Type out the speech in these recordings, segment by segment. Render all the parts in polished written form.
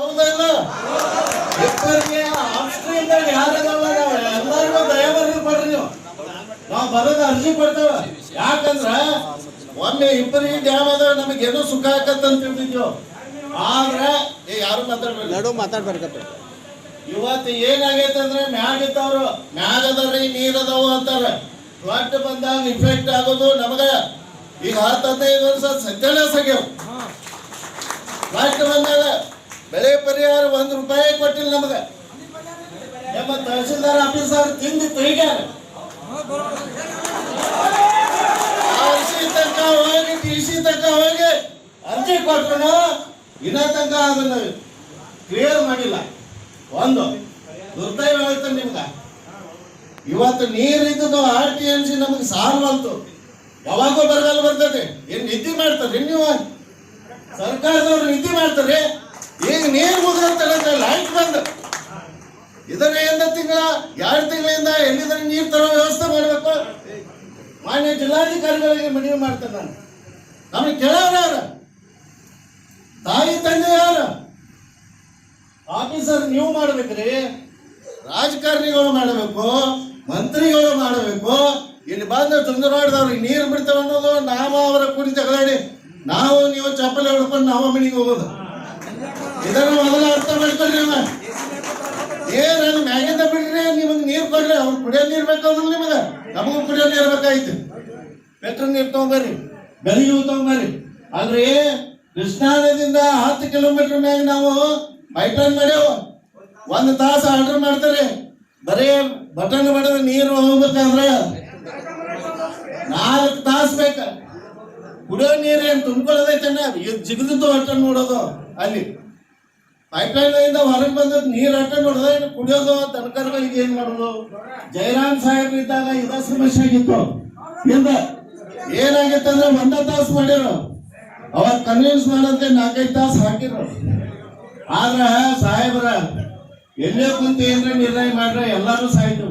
ಹೌದಲ್ಲ ಇಬ್ಬರಿಗೆ ಆಫ್ಸ್ಟ್ರೀಮ್ದಾಗ ಯಾರದವ ನಾವು ಎಲ್ಲರಿಗೂ ದಯಮಾಡಿ ಕೊಡ್ರಿ ನೀವು. ನಾವು ಬರೋದು ಅರ್ಜಿ ಕೊಡ್ತೇವೆ. ಯಾಕಂದ್ರ ಒಮ್ಮೆ ಇಬ್ಬರಿಗೆ ಡ್ಯಾಮ್ ಆದಾಗ ನಮಗೇನೋ ಸುಖ ಆಕತ್ತಂತ ತಿಳ್ತಿದ್ವು. ಆದ್ರೆ ಯಾರು ಮಾತಾಡ್ಬೇಕಪ್ಪ. ಇವತ್ತು ಏನಾಗೈತೆ ಅಂದ್ರೆ ಮ್ಯಾಗಿದ್ದವ್ರು ಮ್ಯಾಗದವ್ರಿ ನೀರದವು ಅಂತಾರೆ. ಫ್ಲಡ್ ಬಂದಾಗ ಇಫೆಕ್ಟ್ ಆಗೋದು ನಮಗ ಈಗ 10-15 ವರ್ಷ ಸತ್ಯಾನಾಶ ಆಗ್ಯಾವ. ಫ್ಲಡ್ ಬಂದಾಗ ಬೆಳೆ ಪರಿಹಾರ ₹1 ಕೊಟ್ಟಿಲ್ಲ ನಮಗ. ನಮ್ಮ ತಹಸೀಲ್ದಾರ್ ಆಫೀಸರ್ ತಿಂದು ತೆಗ್ಯಾರ. ತನಕ ಹೋಗಿ DC ತನಕ ಹೋಗಿ ಅರ್ಜಿ ಕೊಟ್ಟರು ಇನ್ನ ತನಕ ಅದನ್ನ ಕ್ಲಿಯರ್ ಮಾಡಿಲ್ಲ. ಒಂದು ದುರ್ದೈವ ಹೇಳ್ತಾನೆ ನಿಮ್ಗ. ಇವತ್ತು ನೀರಿದ್ದು RTMC ನಮಗೆ ಸಾಲ್ವಲ್ತು. ಯಾವಾಗೋ ಬರಗಾಲ ಬರ್ತದೆ. ಏನ್ ನಿದ್ದೆ ಮಾಡ್ತಾರೆ ನೀವು? ಸರ್ಕಾರದವ್ರು ನಿದ್ದೆ ಮಾಡ್ತಾರೆ. ಈಗ ನೀರು ಮುಗಿದಂತ ಲೈಟ್ ಬಂದ ಇದರ 2 ತಿಂಗಳಿಂದ ಎಲ್ಲಿಂದ ನೀರು ತರೋ ವ್ಯವಸ್ಥೆ ಮಾಡಬೇಕು. ಮಾನ್ಯ ಜಿಲ್ಲಾಧಿಕಾರಿಗಳಿಗೆ ಮನವಿ ಮಾಡ್ತೇನೆ ನಾನು. ನಮಗೆ ಕೇಳೋರು ಯಾರು? ತಾಯಿ ತಂದೆ ಯಾರು? ಆಫೀಸರ್ ನೀವು ಮಾಡ್ಬೇಕ್ರಿ, ರಾಜಕಾರಣಿಗಳು ಮಾಡಬೇಕು, ಮಂತ್ರಿಗಳು ಮಾಡಬೇಕು. ಇಲ್ಲಿ ಬಂದ ಚಂದ್ರವಾಡದವ್ರಿಗೆ ನೀರು ಬಿಡ್ತೇವೆ ಅನ್ನೋದು ನಾವು ಅವರ ಕುಡಿ ತಗಲಾಡಿ ನಾವು ನೀವು ಚಪ್ಪಲಿ ಹೊಡ್ಕೊಂಡು ನಾವು ಮನೆಗೆ ಹೋಗೋದು. ಇದನ್ನು ಮೊದಲ ಅರ್ಥ ಮಾಡ್ಕೊಳ್ರಿ. ಏನು ಮ್ಯಾಗಿಂದ ಬಿಡ್ರಿ, ನಿಮಗೆ ನೀರು ಕೊಡ್ರಿ. ಅವ್ರು ಕುಡಿಯೋ ನೀರು ಬೇಕಾದ್ರು ನಿಮಗೆ, ನಮಗೂ ಕುಡಿಯೋ ನೀರು ಬೇಕಾಯ್ತು. ಪೆಟ್ರೋಲ್ ನೀರು ತಗೊಂಬರ್ರಿ, ಬೆಳಿಗ್ಗೆ ತಗೊಂಬರ್ರಿ. ಆದ್ರೆ ಕೃಷ್ಣಾ ನದಿಯಿಂದ 10 ಕಿಲೋಮೀಟರ್ ಮ್ಯಾಗ ನಾವು ಪೈಪ್ಲೈನ್ ಮಾಡ್ಯಾವ. 1 ತಾಸು ಆರ್ಡರ್ ಮಾಡ್ತಾರೆ. ಬರೀ ಬಟನ್ ಮಾಡಿದ್ರೆ ನೀರು ಹೋಗ್ಬೇಕಂದ್ರೆ 4 ತಾಸು ಬೇಕ. ಕುಡಿಯೋ ನೀರು ಏನು ತುಂಬ್ಕೊಳ್ಳೋದೈತೆ ಜಿಗಿದು ಅಟ್ಟ ನೋಡೋದು. ಅಲ್ಲಿ ಪೈಪ್ಲೈನ್ ಹೊರಗೆ ಬಂದದ್ದು ನೀರು ಅಟ್ಟ ನೋಡೋದು, ಇನ್ನು ಕುಡಿಯೋದು. ತನಕರ್ಗಳಿಗೆ ಏನ್ ಮಾಡೋದು? ಜಯರಾಮ್ ಸಾಹೇಬ್ ಇದ್ದಾಗ ಇದ ಸಮಸ್ಯೆ ಆಗಿತ್ತು. ಇಂದ ಏನಾಗಿತ್ತು ಅಂದ್ರೆ 1 ತಾಸು ಮಾಡ್ಯಾರ. ಅವಾಗ ಕನ್ವಿನ್ಸ್ ಮಾಡಂತೆ 4-5 ತಾಸು ಹಾಕಿದ್ರು. ಆದ್ರ ಸಾಹೇಬ್ರ ಎಲ್ಲೇ ಕುಂತು ಏನ್ರ ನಿರ್ಣಯ ಮಾಡ್ರೆ ಎಲ್ಲಾರು ಸಾಯ್ತು.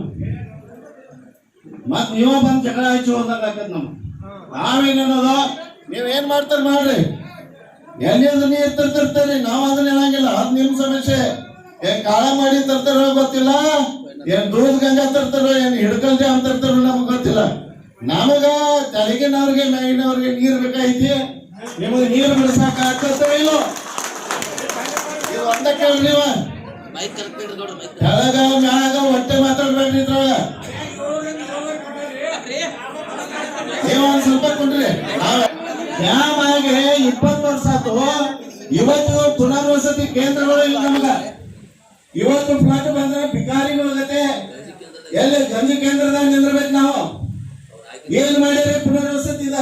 ಮತ್ ನೀವ ಬಂದ್ ಜಗಳ ಹಚ್ಚಿ ಹೋದಾಗ ಆಕತ್. ನಾವೇನೋದು ನೀವೇನ್ ಮಾಡ್ತಾರ ಮಾಡ್ರಿ. ಎಲ್ಲಿಂದ ನೀರು ತರ್ತಿರ್ತಾರಿ, ನಾವ್ ಅದನ್ನ ಹೇಳಂಗಿಲ್ಲ. ಅದ್ ನಿಮ್ ಸಮಸ್ಯೆ. ಏನ್ ಕಾಳ ಮಾಡಿ ತರ್ತಾರೋ ಗೊತ್ತಿಲ್ಲ, ಏನ್ ದೂದ್ ಗಂಗಾ ತರ್ತಾರೋ, ಏನ್ ಹಿಡ್ಕಲ್ ಡ್ಯಾಮ್ ತರ್ತಾರೋ ನಮಗ್ ಗೊತ್ತಿಲ್ಲ. ನಮಗ ತೆಲಗಿನವ್ರಿಗೆ ಮ್ಯಾಗಿನವ್ರಿಗೆ ನೀರ್ ಬೇಕಾಯ್ತಿ. ನಿಮಗೆ ನೀರು ಬಿಡಿಸಾಕ ಆಗ್ತದ ಇಲ್ಲೋ? ಇದು ಒಂದ ಕೇಳ್ರಿ. ನೀವ ಕೆಳಗ ಮ್ಯಾಗ ಹೊಟ್ಟೆ ಮಾತಾಡ್ಬೇಡ್ರಿ. ಇದ್ರೊಳಗ ನೀವು ಒಂದ್ ಸ್ವಲ್ಪ ಕೊಡ್ರಿ. ಡ್ಯಾಮ್ ಆಗಿ 20 ವರ್ಷ ಆಯ್ತು. ಇವತ್ತು ಪುನರ್ವಸತಿ ಕೇಂದ್ರಗಳು ಇಲ್ಲ ನಮಗ. ಇವತ್ತು ಫ್ಲಡ್ ಬಂದ್ರೆ ಭಿಕಾರಿಗಳ ಜೊತೆ ಎಲ್ಲಿ ಗಂಜಿ ಕೇಂದ್ರದಾಗ ನಿಂದಿರ್ಬೇಕು ನಾವು. ಏನ್ ಮಾಡಿದ್ರೆ ಪುನರ್ವಸತಿ ಇದ